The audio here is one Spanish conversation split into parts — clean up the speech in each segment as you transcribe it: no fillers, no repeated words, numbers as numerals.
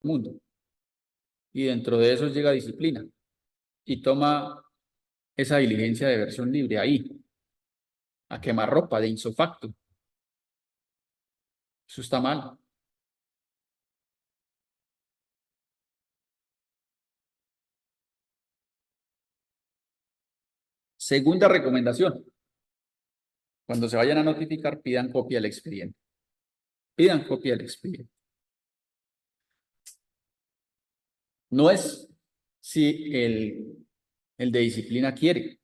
mundo. Y dentro de eso llega disciplina y toma esa diligencia de versión libre ahí, a quemarropa, de insofacto. Eso está mal. Segunda recomendación, cuando se vayan a notificar, pidan copia del expediente. Pidan copia del expediente. No es si el de disciplina quiere,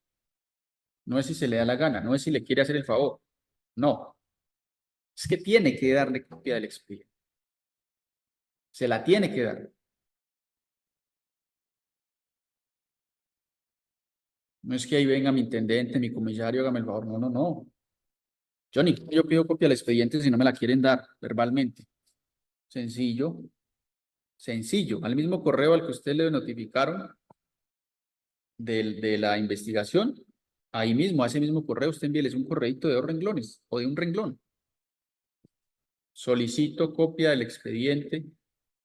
no es si se le da la gana, no es si le quiere hacer el favor, no, es que tiene que darle copia del expediente, se la tiene que dar. No es que ahí venga mi intendente, mi comisario, hágame el favor, no, no, no. Yo pido copia del expediente si no me la quieren dar verbalmente. Sencillo, sencillo. Al mismo correo al que usted le notificaron de la investigación, ahí mismo, a ese mismo correo, usted envíeles un correíto de 2 renglones o de un renglón. Solicito copia del expediente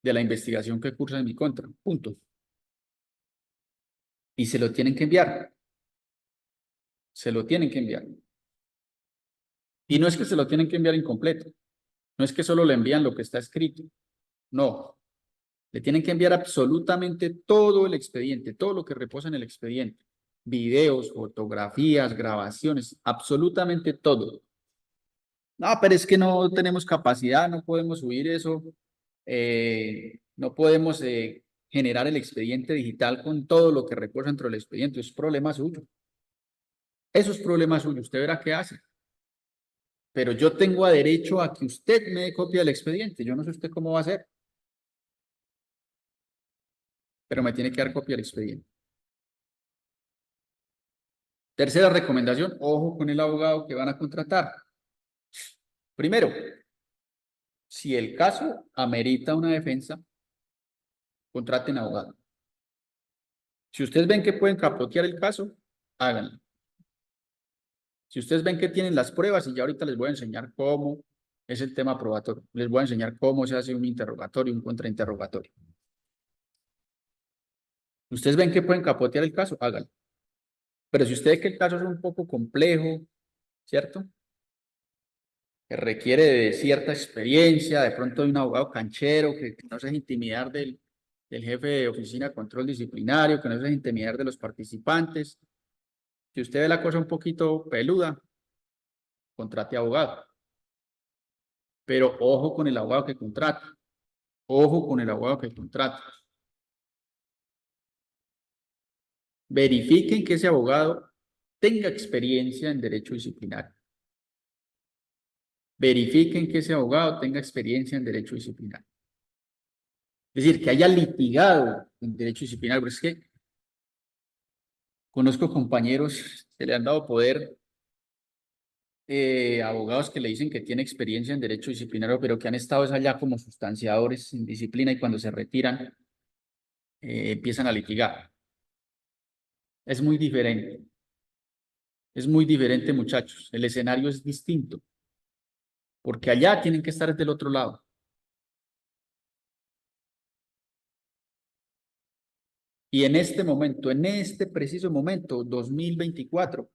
de la investigación que cursa en mi contra. Punto. Y se lo tienen que enviar. Se lo tienen que enviar. Y no es que se lo tienen que enviar incompleto. No es que solo le envían lo que está escrito. No. Le tienen que enviar absolutamente todo el expediente, todo lo que reposa en el expediente. Videos, fotografías, grabaciones, absolutamente todo. No, pero es que no tenemos capacidad, no podemos subir eso, no podemos generar el expediente digital con todo lo que reposa dentro del expediente. Es problema suyo. Eso es problema suyo. Usted verá qué hace. Pero yo tengo derecho a que usted me dé copia del expediente. Yo no sé usted cómo va a hacer, pero me tiene que dar copia del expediente. Tercera recomendación, ojo con el abogado que van a contratar. Primero, si el caso amerita una defensa, contraten abogado. Si ustedes ven que pueden capotear el caso, háganlo. Si ustedes ven que tienen las pruebas, y ya ahorita les voy a enseñar cómo es el tema probatorio, les voy a enseñar cómo se hace un interrogatorio, un contrainterrogatorio. Ustedes ven que pueden capotear el caso, háganlo. Pero si usted ve que el caso es un poco complejo, ¿cierto? Que requiere de cierta experiencia, de pronto de un abogado canchero, que no se deje intimidar del jefe de oficina de control disciplinario, que no se deje intimidar de los participantes. Si usted ve la cosa un poquito peluda, contrate abogado. Pero ojo con el abogado que contrata. Ojo con el abogado que contrata. Verifiquen que ese abogado tenga experiencia en derecho disciplinario. Verifiquen que ese abogado tenga experiencia en derecho disciplinario. Es decir, que haya litigado en derecho disciplinario. Pero es que conozco compañeros que le han dado poder, abogados que le dicen que tiene experiencia en derecho disciplinario, pero que han estado allá como sustanciadores en disciplina y cuando se retiran empiezan a litigar. Es muy diferente. Es muy diferente, muchachos. El escenario es distinto, porque allá tienen que estar del otro lado. Y en este momento, en este preciso momento, 2024,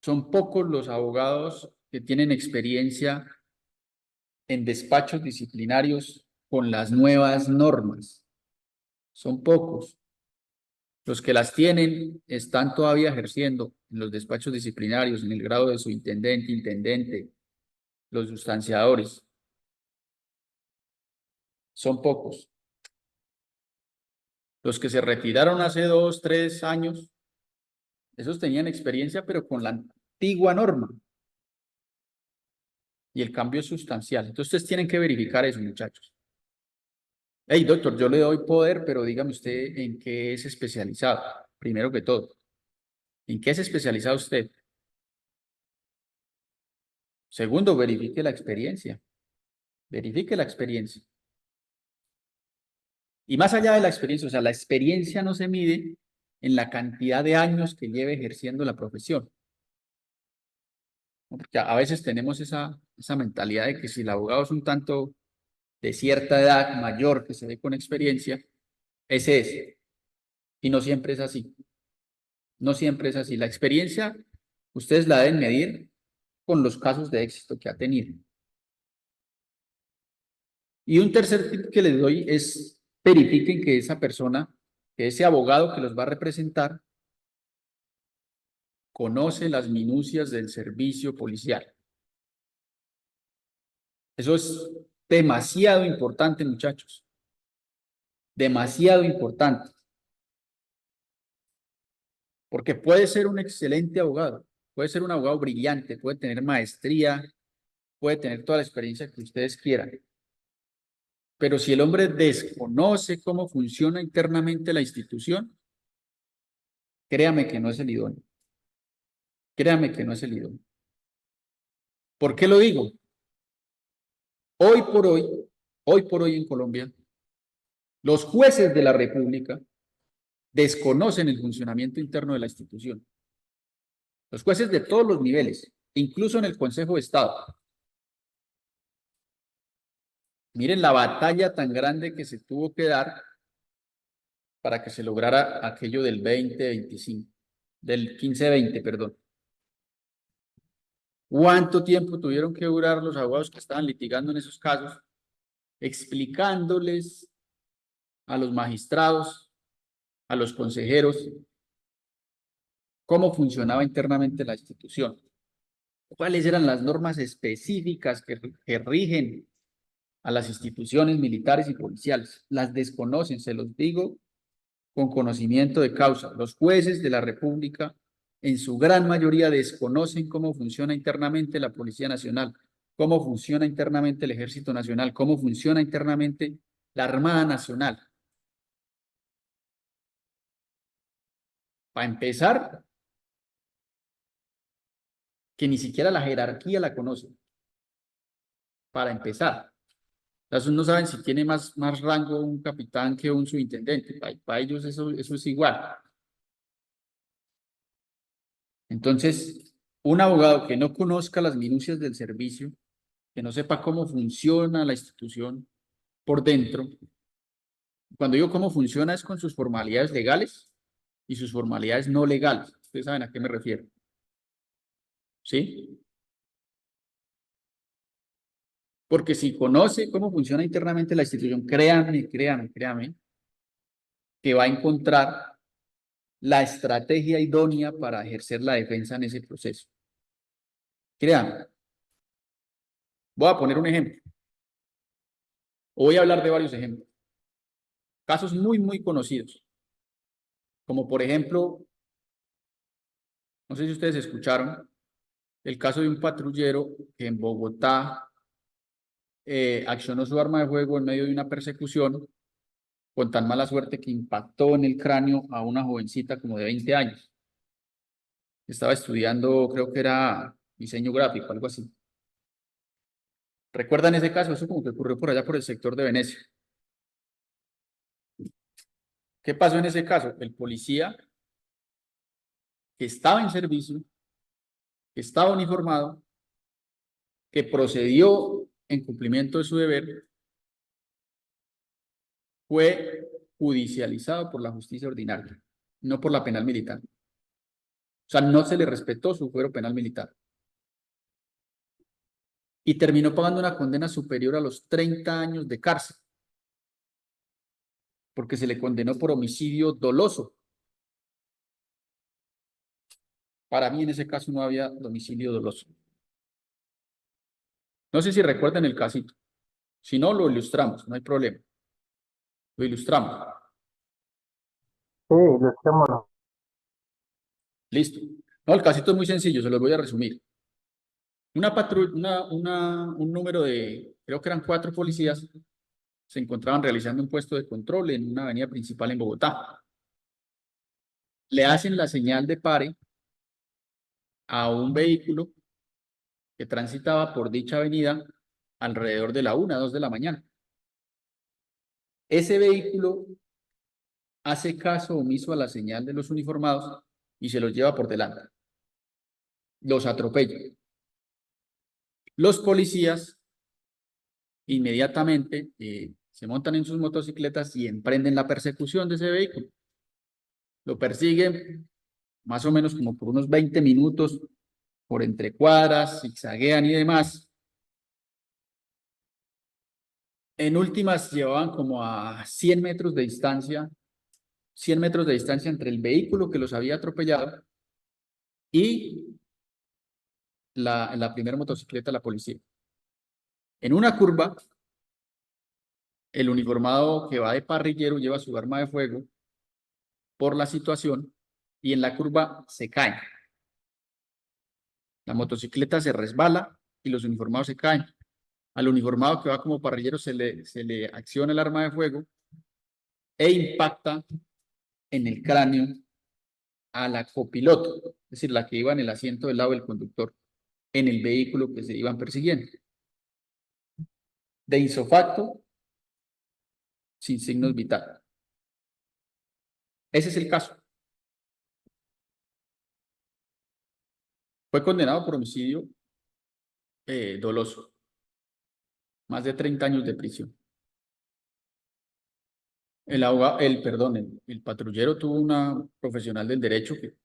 son pocos los abogados que tienen experiencia en despachos disciplinarios con las nuevas normas. Son pocos. Los que las tienen están todavía ejerciendo en los despachos disciplinarios en el grado de subintendente, intendente, los sustanciadores. Son pocos. Los que se retiraron hace 2, 3 años, esos tenían experiencia, pero con la antigua norma. Y el cambio es sustancial. Entonces, ustedes tienen que verificar eso, muchachos. Hey, doctor, yo le doy poder, pero dígame usted en qué es especializado, primero que todo. ¿En qué es especializado usted? Segundo, verifique la experiencia. Verifique la experiencia. Y más allá de la experiencia, o sea, la experiencia no se mide en la cantidad de años que lleve ejerciendo la profesión. ¿No? Porque a veces tenemos esa mentalidad de que si el abogado es un tanto de cierta edad, mayor, que se ve con experiencia, ese es. Y no siempre es así. No siempre es así. La experiencia, ustedes la deben medir con los casos de éxito que ha tenido. Y un tercer tip que les doy es verifiquen que esa persona, que ese abogado que los va a representar, conoce las minucias del servicio policial. Eso es demasiado importante, muchachos. Demasiado importante. Porque puede ser un excelente abogado, puede ser un abogado brillante, puede tener maestría, puede tener toda la experiencia que ustedes quieran. Pero si el hombre desconoce cómo funciona internamente la institución, créame que no es el idóneo. Créame que no es el idóneo. ¿Por qué lo digo? Hoy por hoy en Colombia, los jueces de la República desconocen el funcionamiento interno de la institución. Los jueces de todos los niveles, incluso en el Consejo de Estado. Miren la batalla tan grande que se tuvo que dar para que se lograra aquello del 2025, del 15-20, perdón. ¿Cuánto tiempo tuvieron que durar los abogados que estaban litigando en esos casos, explicándoles a los magistrados, a los consejeros, cómo funcionaba internamente la institución? ¿Cuáles eran las normas específicas que rigen a las instituciones militares y policiales? Las desconocen, se los digo con conocimiento de causa. Los jueces de la República, en su gran mayoría, desconocen cómo funciona internamente la Policía Nacional, cómo funciona internamente el Ejército Nacional, cómo funciona internamente la Armada Nacional. Para empezar, que ni siquiera la jerarquía la conoce. Para empezar. Entonces no saben si tiene más rango un capitán que un subintendente. Para ellos eso es igual. Entonces, un abogado que no conozca las minucias del servicio, que no sepa cómo funciona la institución por dentro, cuando digo cómo funciona es con sus formalidades legales y sus formalidades no legales. Ustedes saben a qué me refiero. ¿Sí? Porque si conoce cómo funciona internamente la institución, créanme, que va a encontrar la estrategia idónea para ejercer la defensa en ese proceso. Créanme. Voy a poner un ejemplo. O voy a hablar de varios ejemplos. Casos muy conocidos. Como por ejemplo, no sé si ustedes escucharon, el caso de un patrullero que en Bogotá accionó su arma de fuego en medio de una persecución con tan mala suerte que impactó en el cráneo a una jovencita como de 20 años. Estaba estudiando, creo que era diseño gráfico, algo así. ¿Recuerdan ese caso? Eso como que ocurrió por allá por el sector de Venecia. ¿Qué pasó en ese caso? El policía que estaba en servicio, que estaba uniformado, que procedió en cumplimiento de su deber, fue judicializado por la justicia ordinaria, no por la penal militar. O sea, no se le respetó su fuero penal militar. Y terminó pagando una condena superior a los 30 años de cárcel, porque se le condenó por homicidio doloso. Para mí en ese caso no había homicidio doloso. No sé si recuerdan el casito. Si no, lo ilustramos, no hay problema. Lo ilustramos. Sí, ilustrémoslo. Listo. No, el casito es muy sencillo, se los voy a resumir. Un número de, creo que eran 4 policías, se encontraban realizando un puesto de control en una avenida principal en Bogotá. Le hacen la señal de pare a un vehículo que transitaba por dicha avenida alrededor de la 1, 2 de la mañana. Ese vehículo hace caso omiso a la señal de los uniformados y se los lleva por delante. Los atropella. Los policías inmediatamente se montan en sus motocicletas y emprenden la persecución de ese vehículo. Lo persiguen más o menos como por unos 20 minutos, por entre cuadras, zigzaguean y demás. En últimas llevaban como a 100 metros de distancia, 100 metros de distancia entre el vehículo que los había atropellado y la primera motocicleta de la policía. En una curva, el uniformado que va de parrillero lleva su arma de fuego por la situación y en la curva se caen. La motocicleta se resbala y los uniformados se caen. Al uniformado que va como parrillero se le acciona el arma de fuego e impacta en el cráneo a la copiloto, es decir, la que iba en el asiento del lado del conductor, en el vehículo que se iban persiguiendo. De isofacto, sin signos vitales. Ese es el caso. Fue condenado por homicidio doloso. Más de 30 años de prisión. El patrullero tuvo una profesional del derecho que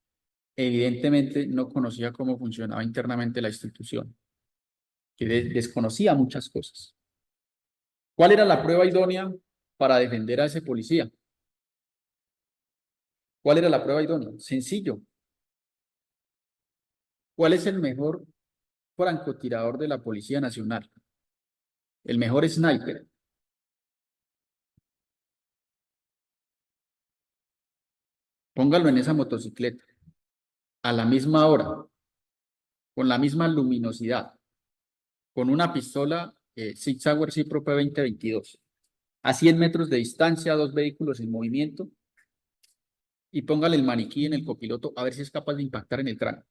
evidentemente no conocía cómo funcionaba internamente la institución, que desconocía muchas cosas. ¿Cuál era la prueba idónea para defender a ese policía? ¿Cuál era la prueba idónea? Sencillo. ¿Cuál es el mejor francotirador de la Policía Nacional? El mejor sniper. Póngalo en esa motocicleta, a la misma hora, con la misma luminosidad, con una pistola Sig Sauer Cipro P2022, a 100 metros de distancia, dos vehículos en movimiento, y póngale el maniquí en el copiloto a ver si es capaz de impactar en el cráneo.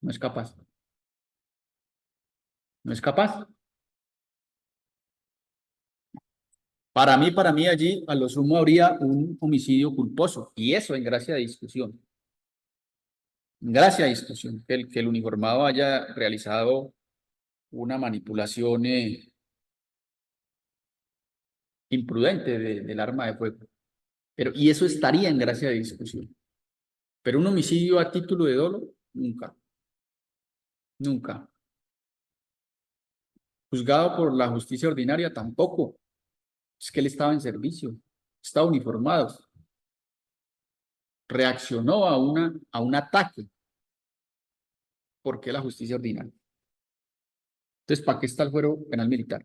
No es capaz. No es capaz. Para mí allí a lo sumo habría un homicidio culposo, y eso en gracia de discusión. En gracia de discusión, que el uniformado haya realizado una manipulación imprudente del arma de fuego. Y eso estaría en gracia de discusión. Pero un homicidio a título de dolo, nunca. Nunca. Juzgado por la justicia ordinaria, tampoco. Es que él estaba en servicio, estaba uniformado. Reaccionó a un ataque. ¿Por qué la justicia ordinaria? Entonces, ¿para qué está el fuero penal militar?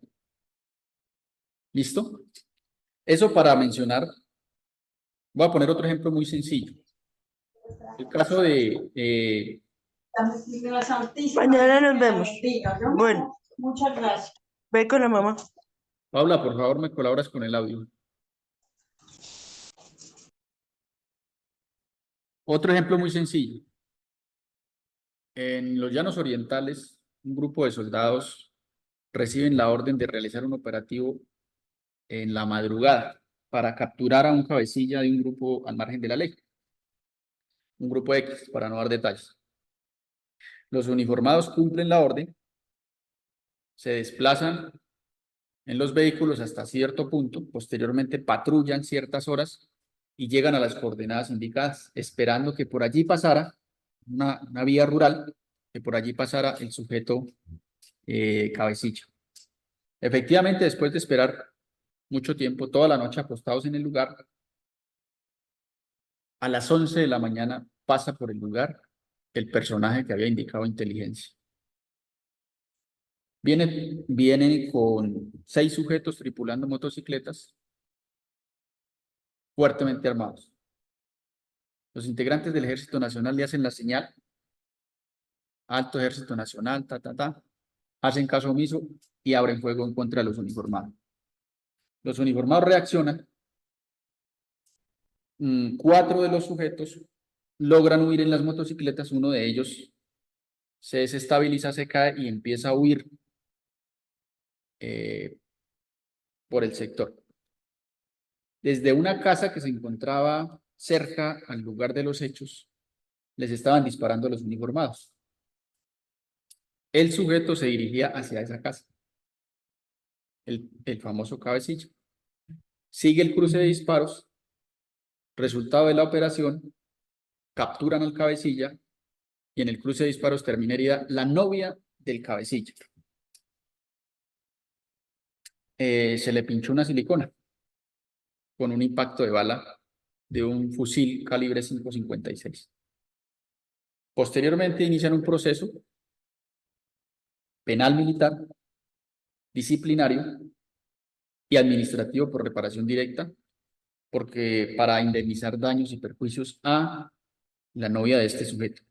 ¿Listo? Eso para mencionar. Voy a poner otro ejemplo muy sencillo. El caso de Mañana nos vemos. Bueno, Muchas gracias. ve con la mamá. Paula, por favor, me colaboras con el audio. Otro ejemplo muy sencillo. En los Llanos Orientales, un grupo de soldados reciben la orden de realizar un operativo en la madrugada para capturar a un cabecilla de un grupo al margen de la ley. Un grupo X, para no dar detalles. Los uniformados cumplen la orden, se desplazan en los vehículos hasta cierto punto, posteriormente patrullan ciertas horas y llegan a las coordenadas indicadas, esperando que por allí pasara una vía rural, que por allí pasara el sujeto cabecilla. Efectivamente, después de esperar mucho tiempo, toda la noche acostados en el lugar, a las 11 de la mañana pasa por el lugar el personaje que había indicado inteligencia. Viene con 6 sujetos tripulando motocicletas, fuertemente armados. Los integrantes del Ejército Nacional le hacen la señal, Alto Ejército Nacional, hacen caso omiso y abren fuego en contra de los uniformados. Los uniformados reaccionan, 4 de los sujetos logran huir en las motocicletas, uno de ellos se desestabiliza, se cae y empieza a huir por el sector. Desde una casa que se encontraba cerca al lugar de los hechos, les estaban disparando a los uniformados. El sujeto se dirigía hacia esa casa, el famoso cabecilla. Sigue el cruce de disparos, resultado de la operación, capturan al cabecilla y en el cruce de disparos termina herida la novia del cabecilla. Se le pinchó una silicona con un impacto de bala de un fusil calibre 5.56. Posteriormente inician un proceso penal militar, disciplinario y administrativo por reparación directa, porque para indemnizar daños y perjuicios a la novia de este sujeto.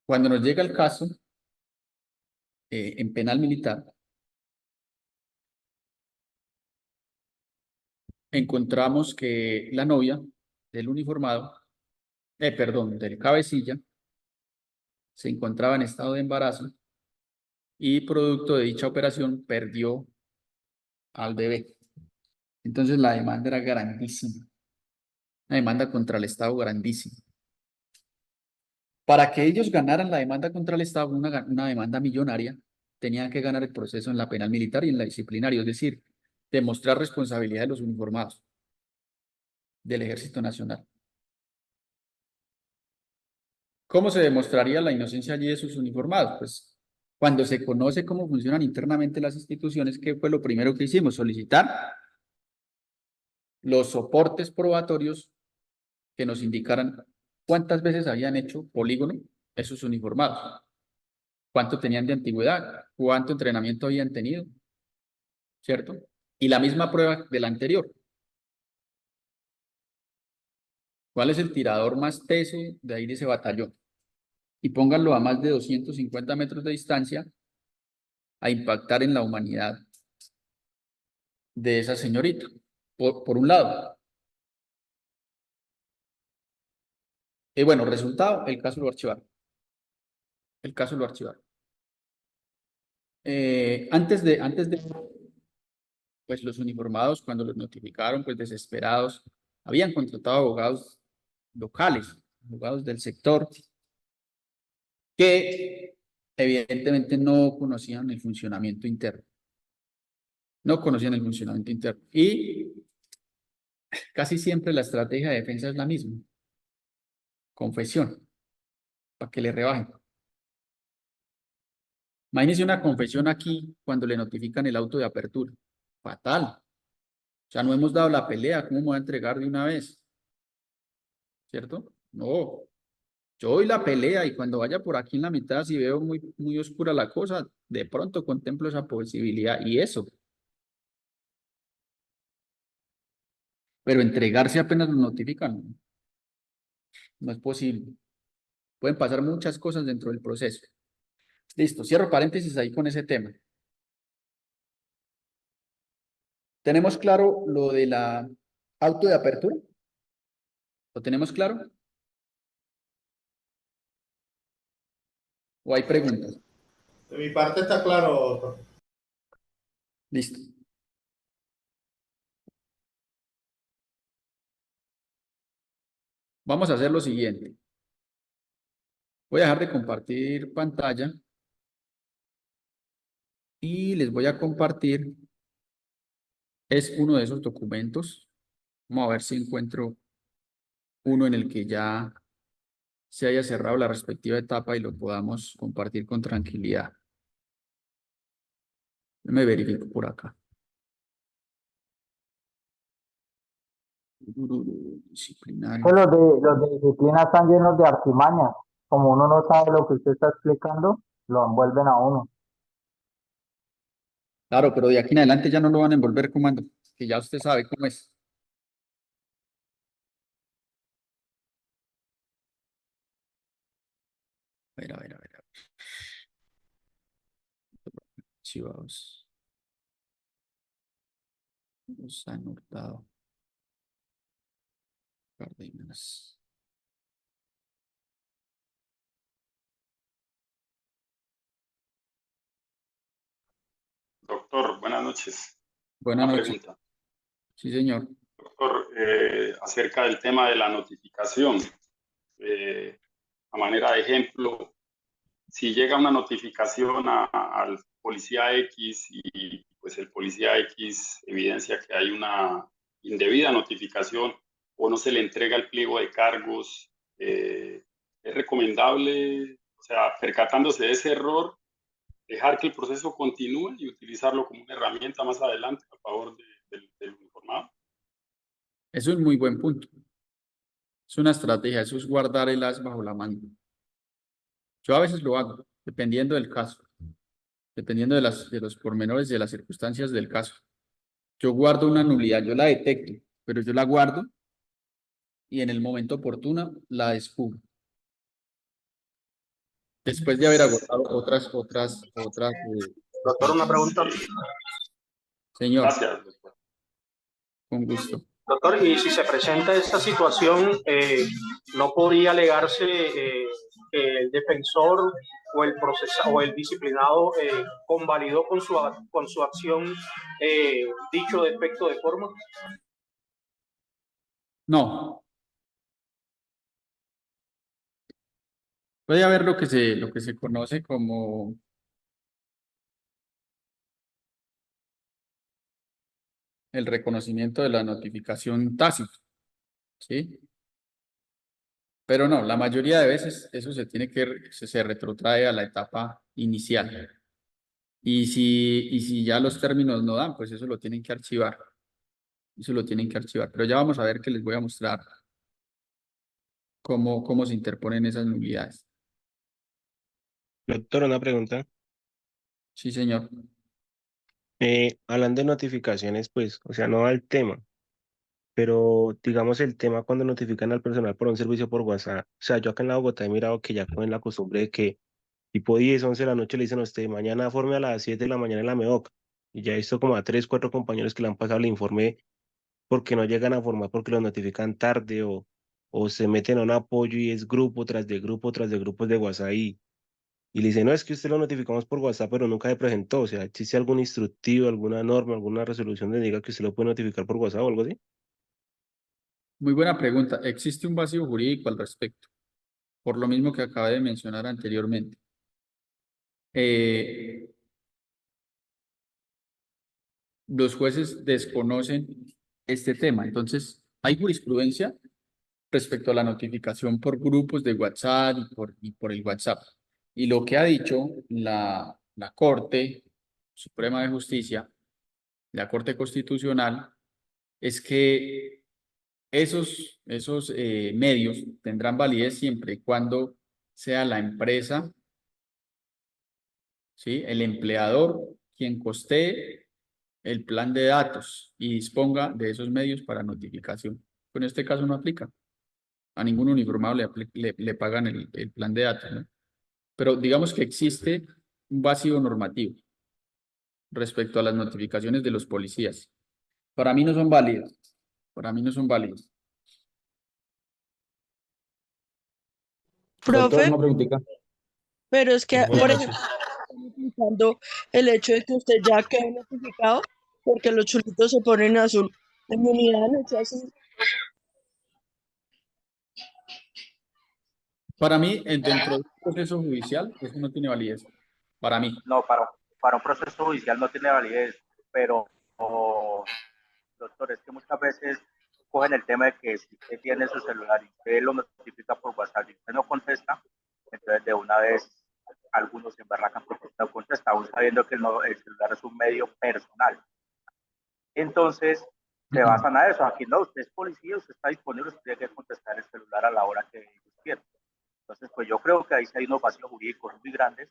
Cuando nos llega el caso en penal militar, encontramos que la novia del uniformado, del cabecilla, se encontraba en estado de embarazo y producto de dicha operación perdió al bebé. Entonces la demanda era grandísima, una demanda contra el Estado grandísima. Para que ellos ganaran la demanda contra el Estado, una demanda millonaria, tenían que ganar el proceso en la penal militar y en la disciplinaria, es decir, demostrar responsabilidad de los uniformados del Ejército Nacional. ¿Cómo se demostraría la inocencia allí de sus uniformados? Pues cuando se conoce cómo funcionan internamente las instituciones, ¿qué fue lo primero que hicimos? Solicitar los soportes probatorios que nos indicaran cuántas veces habían hecho polígono esos uniformados, cuánto tenían de antigüedad, cuánto entrenamiento habían tenido, ¿cierto? Y la misma prueba de la anterior. ¿Cuál es el tirador más teso de ahí de ese batallón? Y pónganlo a más de 250 metros de distancia a impactar en la humanidad de esa señorita, por un lado. Y bueno, resultado, el caso lo archivaron. El caso lo archivaron. Antes de, pues los uniformados, cuando los notificaron, pues desesperados, habían contratado abogados locales, abogados del sector, que evidentemente no conocían el funcionamiento interno. No conocían el funcionamiento interno. Y casi siempre la estrategia de defensa es la misma. Confesión, para que le rebajen. Imagínese una confesión aquí cuando le notifican el auto de apertura. Fatal. O sea, no hemos dado la pelea, ¿cómo me voy a entregar de una vez? ¿Cierto? No. Yo doy la pelea y cuando vaya por aquí en la mitad, si veo muy, muy oscura la cosa, de pronto contemplo esa posibilidad y eso. Pero entregarse apenas lo notifican, no es posible. Pueden pasar muchas cosas dentro del proceso. Listo, cierro paréntesis ahí con ese tema. ¿Tenemos claro lo de la auto de apertura? ¿Lo tenemos claro? ¿O hay preguntas? De mi parte está claro, doctor. Listo. Vamos a hacer lo siguiente. Voy a dejar de compartir pantalla y les voy a compartir. Es uno de esos documentos. Vamos a ver si encuentro uno en el que ya se haya cerrado la respectiva etapa y lo podamos compartir con tranquilidad. Me verifico por acá. Disciplinario. Pues los de disciplina están llenos de artimañas. Como uno no sabe lo que usted está explicando, lo envuelven a uno. Claro, pero de aquí en adelante ya no lo van a envolver comando, que ya usted sabe cómo es. A ver, a ver, a ver. Archivados. Los han hurtado. Cárdenas. Doctor, buenas noches. Buenas Una noches. pregunta. Sí, señor. doctor, acerca del tema de la notificación. A manera de ejemplo, si llega una notificación al policía X y pues el policía X evidencia que hay una indebida notificación o no se le entrega el pliego de cargos, es recomendable, o sea, percatándose de ese error, dejar que el proceso continúe y utilizarlo como una herramienta más adelante a favor del uniformado. Eso es un muy buen punto. Es una estrategia, eso es guardar el as bajo la manga. Yo a veces lo hago, dependiendo del caso, dependiendo de los pormenores, de las circunstancias del caso. Yo guardo una nulidad, yo la detecto, pero yo la guardo y en el momento oportuno la descubro. Después de haber agotado otras. Doctor, una pregunta. Señor, Gracias, doctor. con gusto. Doctor, y si se presenta esta situación, ¿no podría alegarse que el defensor o el o el disciplinado convalidó con su acción dicho defecto de forma? No. Puede haber lo que se conoce como el reconocimiento de la notificación tácita, ¿sí? Pero no, la mayoría de veces eso se retrotrae a la etapa inicial. Y si ya los términos no dan, pues eso lo tienen que archivar. Eso lo tienen que archivar. Pero ya vamos a ver que les voy a mostrar cómo se interponen esas nulidades. Doctor, una pregunta. Sí, señor. Hablando de notificaciones, pues, o sea, no va al tema, pero digamos el tema cuando notifican al personal por un servicio por WhatsApp. O sea, yo acá en la Bogotá he mirado que ya cogen la costumbre de que tipo 10, 11 de la noche le dicen a usted, mañana forme a las 7 de la mañana en la MEOC. Y ya he visto como a 3, 4 compañeros que le han pasado el informe porque no llegan a formar porque los notifican tarde o se meten a un apoyo y es grupo tras de grupo tras de grupos de WhatsApp y le dicen, no, es que usted lo notificamos por WhatsApp, pero nunca se presentó. O sea, ¿existe algún instructivo, alguna norma, alguna resolución que diga que usted lo puede notificar por WhatsApp o algo así? Muy buena pregunta. Existe un vacío jurídico al respecto, por lo mismo que acabé de mencionar anteriormente. Los jueces desconocen este tema. Entonces, hay jurisprudencia respecto a la notificación por grupos de WhatsApp y por el WhatsApp. Y lo que ha dicho la Corte Suprema de Justicia, la Corte Constitucional, es que esos medios tendrán validez siempre y cuando sea la empresa, ¿sí?, el empleador quien costee el plan de datos y disponga de esos medios para notificación. En este caso no aplica. A ningún uniformado le pagan el plan de datos, ¿no? Pero digamos que existe un vacío normativo respecto a las notificaciones de los policías. Para mí no son válidas. Para mí no son válidas. Doctor, Profe, una preguntita. pero es que, por Bueno, sí. ejemplo, estamos utilizando el hecho de que usted ya quede notificado porque los chulitos se ponen azul. En mi unidad no es así. Para mí, dentro de un proceso judicial, eso no tiene validez. Para mí. No, para un proceso judicial no tiene validez, pero, doctor, es que muchas veces cogen el tema de que si usted tiene su celular y usted lo notifica por WhatsApp y usted no contesta, entonces de una vez algunos se embarracan porque no contesta, aún sabiendo que el celular es un medio personal. Entonces, se basan a eso. Aquí no, usted es policía, usted está disponible, usted tiene que contestar el celular a la hora que ellos quieran. Entonces, pues yo creo que ahí sí hay unos vacíos jurídicos muy grandes,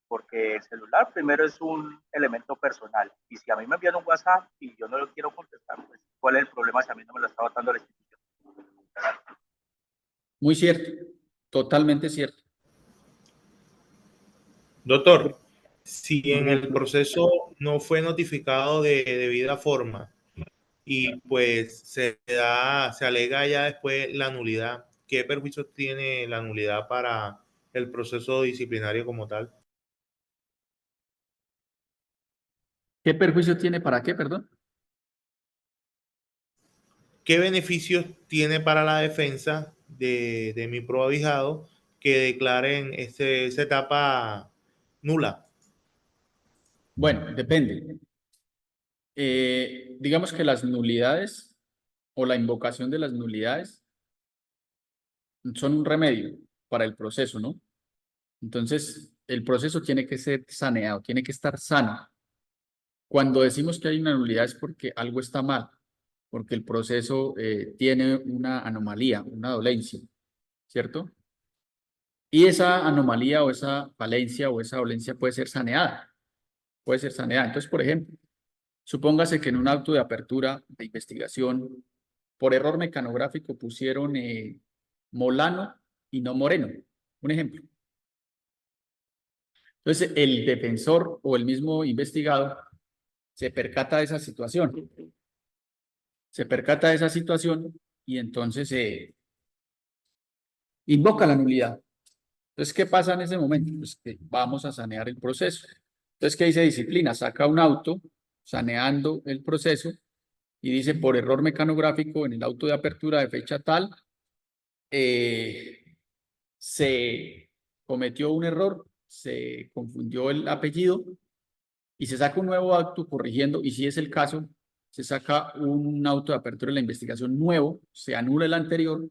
porque el celular primero es un elemento personal. Y si a mí me envían un WhatsApp y yo no lo quiero contestar, pues ¿cuál es el problema si a mí no me lo está dando la institución? Muy cierto. Totalmente cierto. Doctor, si Por en el ejemplo, proceso no fue notificado de debida forma y pues se alega ya después la nulidad, ¿qué perjuicio tiene la nulidad para el proceso disciplinario como tal? ¿Qué perjuicio tiene para qué, perdón? ¿qué beneficios tiene para la defensa de mi proabijado que declaren esa etapa nula? Bueno, depende. Digamos que las nulidades o la invocación de las nulidades son un remedio para el proceso, ¿no? Entonces, el proceso tiene que ser saneado, tiene que estar sano. Cuando decimos que hay una nulidad es porque algo está mal, porque el proceso tiene una anomalía, una dolencia, ¿cierto? Y esa anomalía o esa falencia o esa dolencia puede ser saneada, puede ser saneada. Entonces, por ejemplo, supóngase que en un auto de apertura de investigación, por error mecanográfico pusieron Molano y no Moreno, un ejemplo. Entonces, el defensor o el mismo investigado se percata de esa situación. Se percata de esa situación y entonces invoca la nulidad. Entonces, ¿qué pasa en ese momento? Pues que vamos a sanear el proceso. Entonces, ¿qué dice disciplina? Saca un auto saneando el proceso y dice, por error mecanográfico en el auto de apertura de fecha tal, se cometió un error, se confundió el apellido y se saca un nuevo acto corrigiendo, y si es el caso, se saca un auto de apertura de la investigación nuevo, se anula el anterior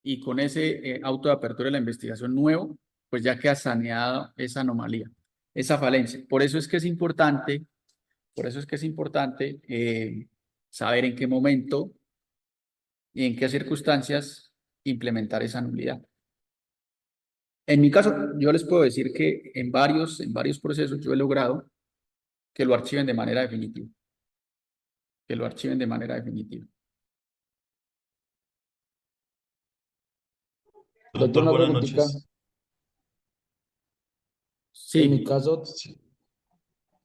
y con ese auto de apertura de la investigación nuevo, pues ya queda saneada esa anomalía, esa falencia. Por eso es que es importante, saber en qué momento y en qué circunstancias implementar esa nulidad. En mi caso, yo les puedo decir que en varios procesos yo he logrado que lo archiven de manera definitiva. Que lo archiven de manera definitiva. Doctor, Doctor, una buenas preguntita. noches. En mi Sí, caso, Sí.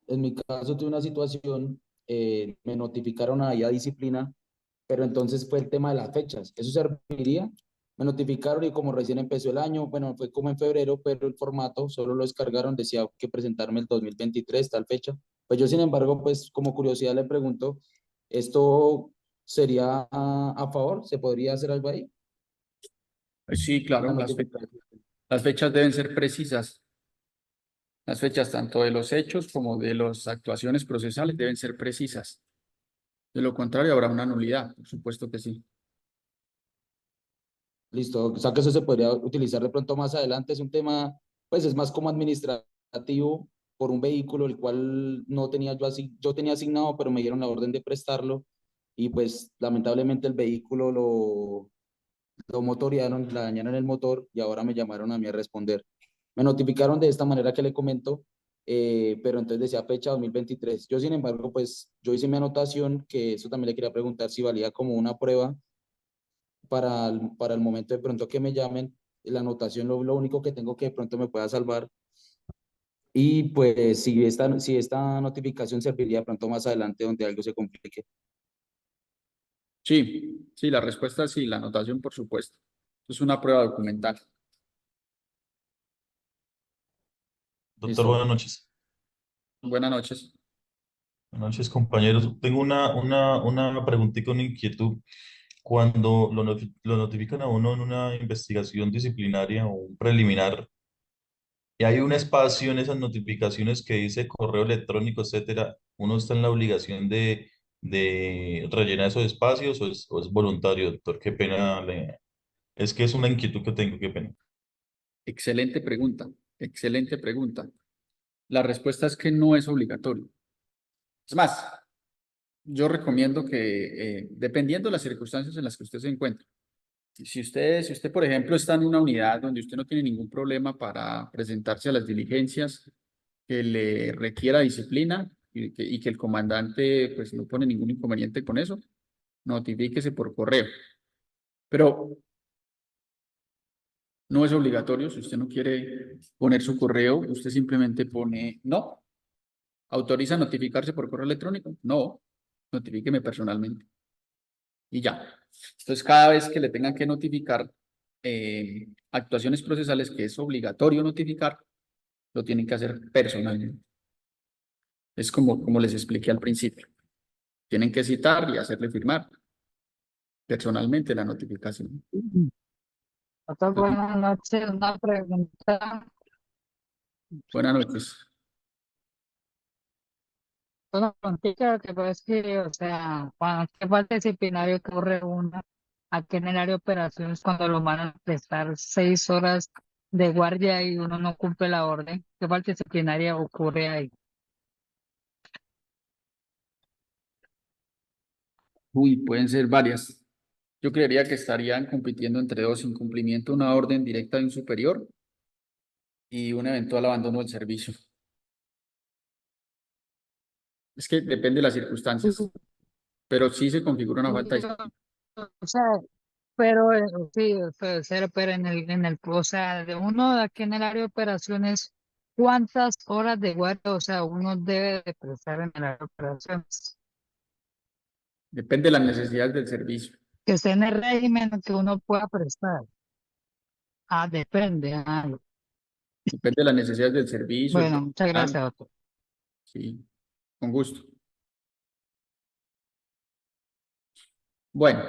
tuve una situación, me notificaron ahí a disciplina, pero entonces fue el tema de las fechas. ¿Eso serviría? Me notificaron y como recién empezó el año, bueno, fue como en febrero, pero el formato solo lo descargaron, decía que presentarme el 2023, tal fecha. Pues yo, sin embargo, pues como curiosidad le pregunto, ¿esto sería a favor? ¿Se podría hacer algo ahí? sí, La claro, notificación. las fechas deben ser precisas. Las fechas tanto de los hechos como de las actuaciones procesales deben ser precisas. De lo contrario, habrá una nulidad, por supuesto que sí. Listo, o sea que eso se podría utilizar de pronto más adelante. Es un tema, pues es más como administrativo por un vehículo el cual no tenía yo así, yo tenía asignado, pero me dieron la orden de prestarlo y pues lamentablemente el vehículo lo motorearon, la dañaron el motor y ahora me llamaron a mí a responder. Me notificaron de esta manera que le comento, pero entonces decía fecha 2023. Yo, sin embargo, pues yo hice mi anotación, que eso también le quería preguntar si valía como una prueba para el momento de pronto que me llamen, la anotación lo único que tengo que de pronto me pueda salvar. Y pues si esta notificación serviría de pronto más adelante donde algo se complique. Sí, sí, la respuesta es sí, la anotación, por supuesto. Es una prueba documental. Doctor, ¿Listo? buenas noches. Buenas noches. Buenas noches, compañeros. Tengo una preguntita, una inquietud. Cuando lo notifican a uno en una investigación disciplinaria o un preliminar, y hay un espacio en esas notificaciones que dice correo electrónico, etcétera, ¿uno está en la obligación de rellenar esos espacios o es voluntario, doctor? Qué pena. Es que es una inquietud que tengo, qué pena. Excelente pregunta. Excelente pregunta. La respuesta es que no es obligatorio. Es más, yo recomiendo que, dependiendo de las circunstancias en las que usted se encuentre, si usted, por ejemplo, está en una unidad donde usted no tiene ningún problema para presentarse a las diligencias que le requiera disciplina y que el comandante pues no pone ningún inconveniente con eso, notifíquese por correo. Pero no es obligatorio, si usted no quiere poner su correo, usted simplemente pone no. ¿Autoriza notificarse por correo electrónico? No, notifíqueme personalmente. Y ya. Entonces, cada vez que le tengan que notificar actuaciones procesales que es obligatorio notificar, lo tienen que hacer personalmente. Es como les expliqué al principio. Tienen que citar y hacerle firmar. personalmente la notificación. Doctor, buenas noches. Una pregunta. Buenas noches. Una preguntita que pues que, o sea, ¿qué falta disciplinario que ocurre uno aquí en el área de operaciones cuando lo van a prestar 6 horas de guardia y uno no cumple la orden? ¿Qué falta disciplinaria ocurre ahí? Uy, pueden ser varias. Yo creería que estarían compitiendo entre dos: incumplimiento de una orden directa de un superior y un eventual abandono del servicio. Es que depende de las circunstancias, pero sí se configura una falta de disciplina. O sea, pero sí, pero o sea, de uno de aquí en el área de operaciones, ¿cuántas horas de guardia, o sea, uno debe de prestar en el área de operaciones? Depende de las necesidades del servicio. Que esté en el régimen que uno pueda prestar. Ah, depende. Depende de las necesidades del servicio, el Bueno, muchas personal. gracias, doctor. Sí, con gusto. Bueno,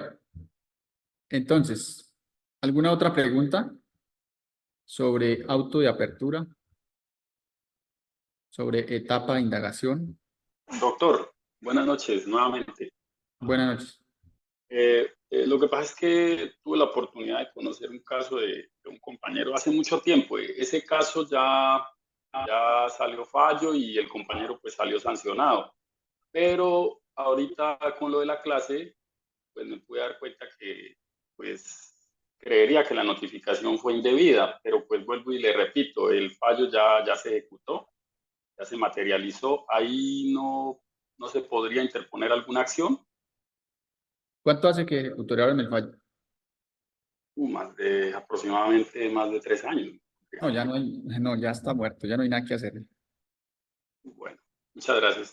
entonces, ¿alguna otra pregunta sobre auto de apertura? Sobre etapa de indagación. Doctor, buenas noches nuevamente. Buenas noches. Lo que pasa es que tuve la oportunidad de conocer un caso de un compañero hace mucho tiempo. Ese caso ya salió fallo y el compañero pues salió sancionado. Pero ahorita con lo de la clase, pues me pude dar cuenta que pues creería que la notificación fue indebida, pero pues vuelvo y le repito, el fallo ya se ejecutó, ya se materializó. Ahí no se podría interponer alguna acción. ¿Cuánto hace que ejecutaron el fallo? Aproximadamente más de 3 años. No, ya no hay, no, ya está muerto, ya no hay nada que hacer. Bueno, muchas gracias.